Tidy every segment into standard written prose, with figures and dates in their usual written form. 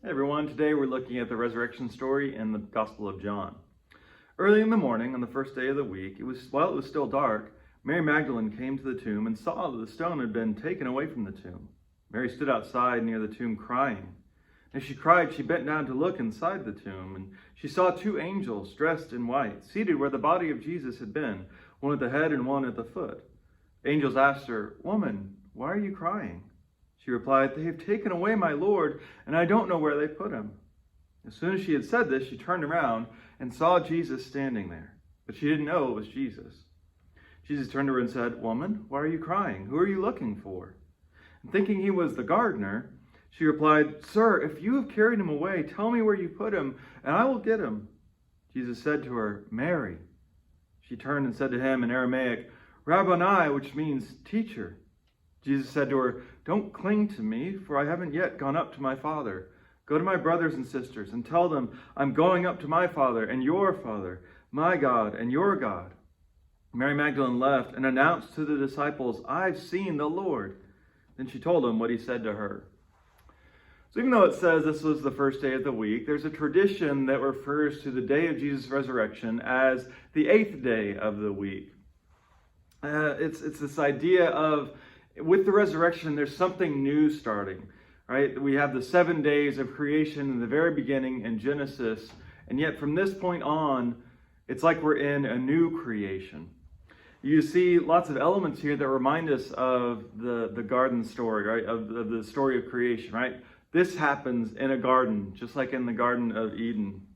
Hey everyone, today we're looking at the resurrection story in the Gospel of John. Early in the morning, on the first day of the week, while it was still dark, Mary Magdalene came to the tomb and saw that the stone had been taken away from the tomb. Mary stood outside near the tomb crying. As she cried, she bent down to look inside the tomb, and she saw two angels dressed in white, seated where the body of Jesus had been, one at the head and one at the foot. The angels asked her, "Woman, why are you crying?" She replied, "They have taken away my Lord, and I don't know where they put him." As soon as she had said this, she turned around and saw Jesus standing there, but she didn't know it was Jesus. Jesus turned to her and said, "Woman, why are you crying? Who are you looking for?" And thinking he was the gardener, she replied, "Sir, if you have carried him away, tell me where you put him, and I will get him." Jesus said to her, "Mary." She turned and said to him in Aramaic, "Rabboni," which means teacher. Jesus said to her, "Don't cling to me, for I haven't yet gone up to my Father. Go to my brothers and sisters and tell them, I'm going up to my Father and your Father, my God and your God." Mary Magdalene left and announced to the disciples, "I've seen the Lord." Then she told them what he said to her. So even though it says this was the first day of the week, there's a tradition that refers to the day of Jesus' resurrection as the 8th day of the week. It's this idea of, with the resurrection, there's something new starting, right? We have the 7 days of creation in the very beginning in Genesis, and yet from this point on, it's like we're in a new creation. You see lots of elements here that remind us of the garden story, right? Of the story of creation, right? This happens in a garden, just like in the Garden of Eden.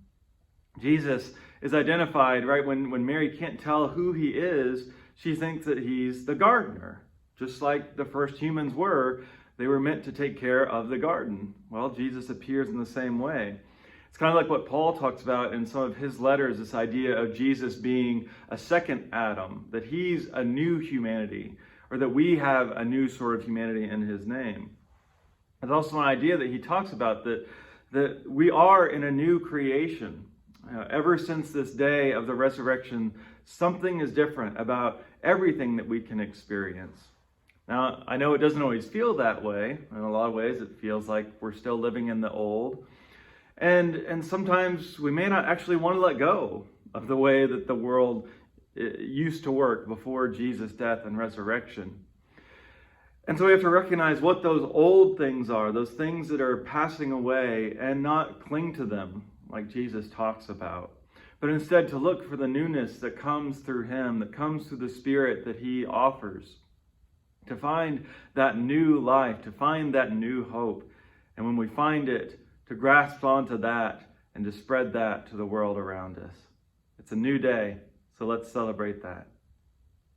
Jesus is identified, right? When Mary can't tell who he is, she thinks that he's the gardener. Just like the first humans were, they were meant to take care of the garden. Well, Jesus appears in the same way. It's kind of like what Paul talks about in some of his letters, this idea of Jesus being a second Adam, that he's a new humanity, or that we have a new sort of humanity in his name. There's also an idea that he talks about that we are in a new creation. Ever since this day of the resurrection, something is different about everything that we can experience. Now, I know it doesn't always feel that way. In a lot of ways, it feels like we're still living in the old. And sometimes we may not actually want to let go of the way that the world used to work before Jesus' death and resurrection. And so we have to recognize what those old things are, those things that are passing away, and not cling to them like Jesus talks about, but instead to look for the newness that comes through him, that comes through the Spirit that he offers. To find that new life, to find that new hope. And when we find it, to grasp onto that and to spread that to the world around us. It's a new day, so let's celebrate that.